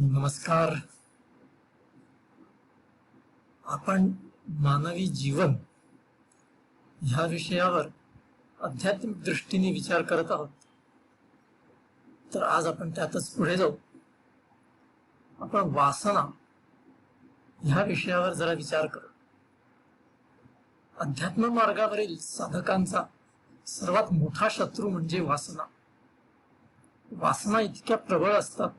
नमस्कार. आपण मानवी जीवन ह्या विषयावर आध्यात्मिक दृष्टीने विचार करत आहोत. तर आज आपण त्यातच पुढे जाऊ. आपण वासना ह्या विषयावर जरा विचार करू. अध्यात्म मार्गावरील साधकांचा सर्वात मोठा शत्रू म्हणजे वासना. वासना इतक्या प्रबळ असतात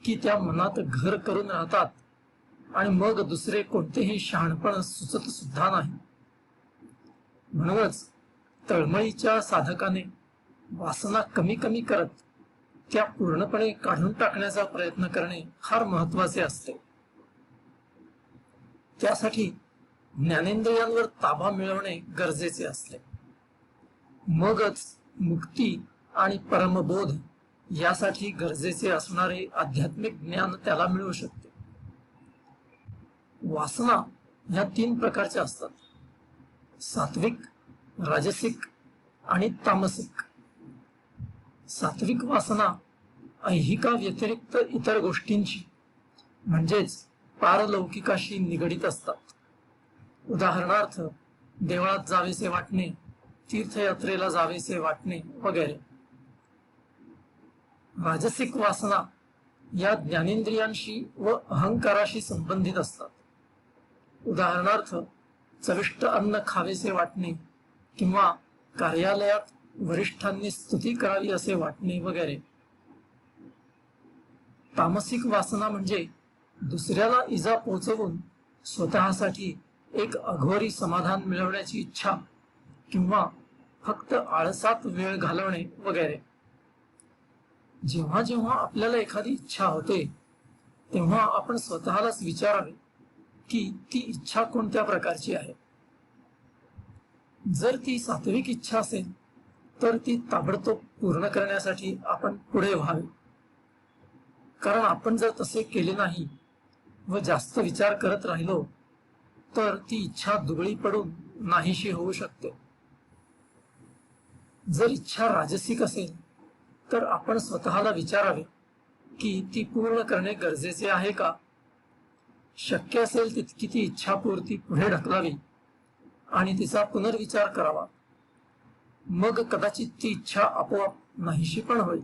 की त्या मनात घर करून राहतात आणि मग दुसरे कोणतेही शहाणपण सुचत सुद्धा नाही. म्हणूनच तळमळीच्या साधकाने वासना कमी कमी करत त्या पूर्णपणे काढून टाकण्याचा प्रयत्न करणे फार महत्वाचे असते. त्यासाठी ज्ञानेंद्रियांवर ताबा मिळवणे गरजेचे असते. मगच मुक्ती आणि परमबोध यासाठी गरजेचे असणारे आध्यात्मिक ज्ञान त्याला मिळू शकते. वासना ह्या 3 प्रकारच्या असतात: सात्विक, राजसिक आणि तामसिक. सात्विक वासना ऐहिका व्यतिरिक्त इतर गोष्टींची म्हणजेच पारलौकिकाशी निगडीत असतात. उदाहरणार्थ देवळात जावेसे वाटणे, तीर्थयात्रेला जावेसे वाटणे वगैरे. राजसिक वासना या ज्ञानेंद्रियांशी व अहंकाराशी संबंधित असतात. उदाहरणार्थ चविष्ट अन्न खावेसे वाटणे किंवा कार्यालयात वरिष्ठांनी स्तुती करावी असे वाटणे वगैरे. तामसिक वासना म्हणजे दुसऱ्याला इजा पोचवून स्वतःसाठी एक अघोरी समाधान मिळवण्याची इच्छा किंवा फक्त आळसात वेळ घालवणे वगैरे. जेव्हा जेव्हा आपल्याला एखादी इच्छा होते तेव्हा आपण स्वतःलाच विचारावे की ती इच्छा कोणत्या प्रकारची आहे. जर ती सात्विक इच्छा असेल तर ती ताबडतोब पूर्ण करण्यासाठी आपण पुढे व्हावे. कारण आपण जर तसे केले नाही व जास्त विचार करत राहिलो तर ती इच्छा दुबळी पडून नाहीशी होऊ शकते. जर इच्छा राजसिक असेल तर आपण स्वतःला विचारावे की ती पूर्ण करणे गरजेचे आहे का. शक्य असेल तितकी ती इच्छापूर्ती पुढे ढकलावी आणि तिचा पुनर्विचार करावा. मग कदाचित ती इच्छा आपोआप नाहीशी पण होईल.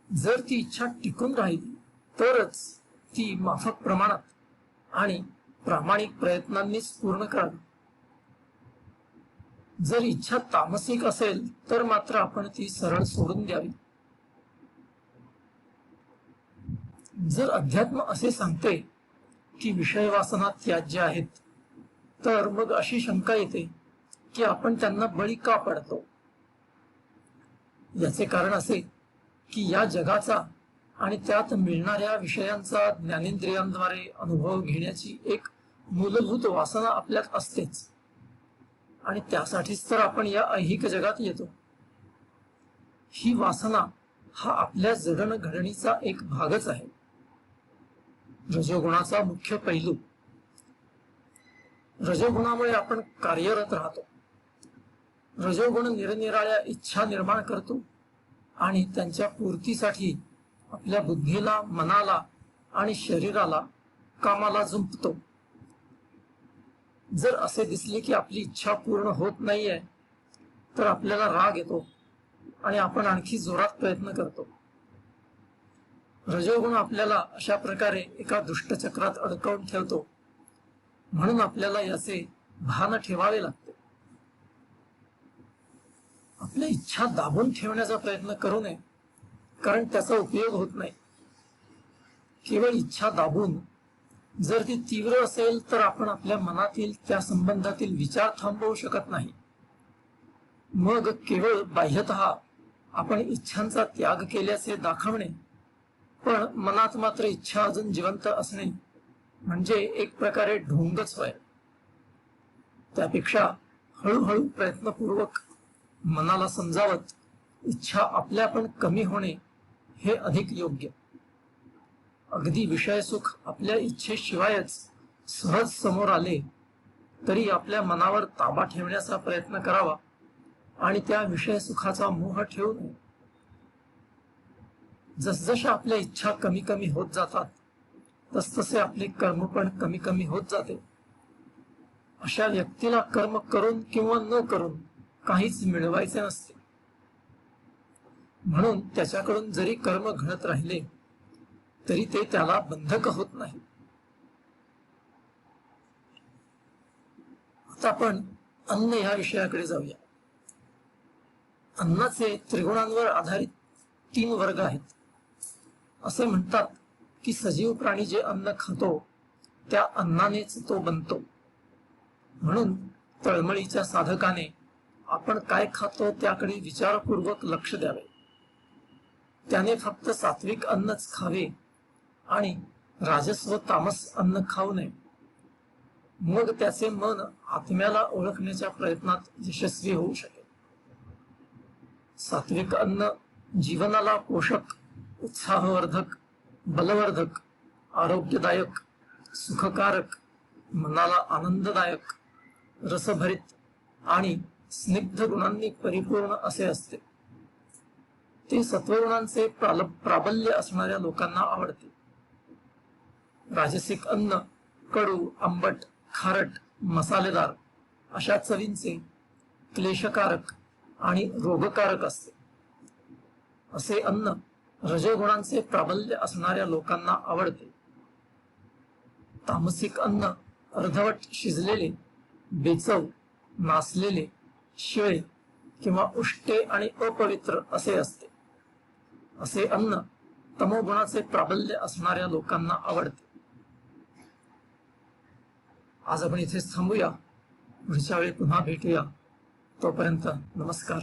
जर ती इच्छा टिकून राहिली तरच ती माफक प्रमाणात आणि प्रामाणिक प्रयत्नांनीच पूर्ण करावी. जर इच्छा तामसिक असेल तर मात्र आपण ती सरळ सोडून द्यावी. जर अध्यात्म असे सांगते की विषय वासना त्याज्य आहेत तर मग अशी शंका येते की आपण त्यांना बळी का पडतो. याचे कारण असे की या जगाचा आणि त्यात मिळणाऱ्या विषयांचा ज्ञानेंद्रियांद्वारे अनुभव घेण्याची एक मूलभूत वासना आपल्यात असतेच आणि त्यासाठीच तर आपण या ऐहिक जगात येतो. ही वासना हा आपल्या जडणघडणीचा एक भागच आहे. रजोगुणाचा मुख्य पैलू. रजोगुणामुळे आपण कार्यरत राहतो. रजोगुण निरनिराळ्या इच्छा निर्माण करतो आणि त्यांच्या पूर्तीसाठी आपल्या बुद्धीला, मनाला आणि शरीराला कामाला जुंपतो. जर असे दिसले की आपली इच्छा पूर्ण होत नाहीये तर आपल्याला राग येतो आणि आपण आणखी जोरात प्रयत्न करतो. रजोगुण आपल्याला अशा प्रकारे एका दुष्टचक्रात अडकवून ठेवतो. म्हणून आपल्याला याचे भान ठेवावे लागते. आपल्या इच्छा दाबून ठेवण्याचा प्रयत्न करू नये, कारण त्याचा उपयोग होत नाही. केवळ इच्छा दाबून जर ती तीव्र असेल तर आपण आपल्या मनातील त्या संबंधातील विचार थांबवू शकत नाही. मग केवळ बाह्यतः आपण इच्छांचा त्याग केल्याचे दाखवणे पण मनात मात्र इच्छा अजून जिवंत असणे म्हणजे एक प्रकारे ढोंगच होय. त्यापेक्षा हळूहळू प्रयत्नपूर्वक मनाला समजावत इच्छा आपल्या पण कमी होणे हे अधिक योग्य. अगदी विषयसुख आपल्या इच्छेशिवायच सहज समोर आले तरी आपल्या मनावर ताबा ठेवण्याचा प्रयत्न करावा आणि त्या विषय सुखाचा मोह ठेवू नये. जसजशा आपल्या इच्छा कमी कमी होत जातात तसतसे आपले कर्म पण कमी कमी होत जाते. अशा व्यक्तीला कर्म करून किंवा न करून काहीच मिळवायचे नसते. म्हणून त्याच्याकडून जरी कर्म घडत राहिले तरी ते त्याला बंधक होत नाही. आता आपण अन्न या विषयाकडे जाऊया. अन्नाचे त्रिगुणांवर आधारित 3 वर्ग आहेत. असे म्हणतात की सजीव प्राणी जे अन्न खातो त्या अन्नानेच तो बनतो. म्हणून तळमळीच्या साधकाने आपण काय खातो त्याकडे विचारपूर्वक लक्ष द्यावे. त्याने फक्त सात्विक अन्नच खावे आणि राजस व तामस अन्न खाऊ नये. मग त्याचे मन आत्म्याला ओळखण्याच्या प्रयत्नात यशस्वी होऊ शकेल. सात्विक अन्न जीवनाला पोषक, उत्साहवर्धक, बलवर्धक, आरोग्यदायक, सुखकारक, मनाला आनंददायक, रसभरित आणि स्निग्ध गुणांनी परिपूर्ण असे असते. ते सत्वगुणांचे प्राबल्य असणाऱ्या लोकांना आवडते. राजसिक अन्न कडू, आंबट, खारट, मसालेदार अशा चवींचे, क्लेशकारक आणि रोगकारक असते. असे अन्न रजोगुणांचे प्राबल्य असणाऱ्या लोकांना आवडते. तामसिक अन्न अर्धवट शिजलेले, बेचव, नासलेले, शिळे किंवा उष्टे आणि अपवित्र असे असते. असे अन्न तमोगुणाचे प्राबल्य असणाऱ्या लोकांना आवडते. आज आपण इथेच थांबूया. पुढच्या वेळी पुन्हा भेटूया. तोपर्यंत नमस्कार.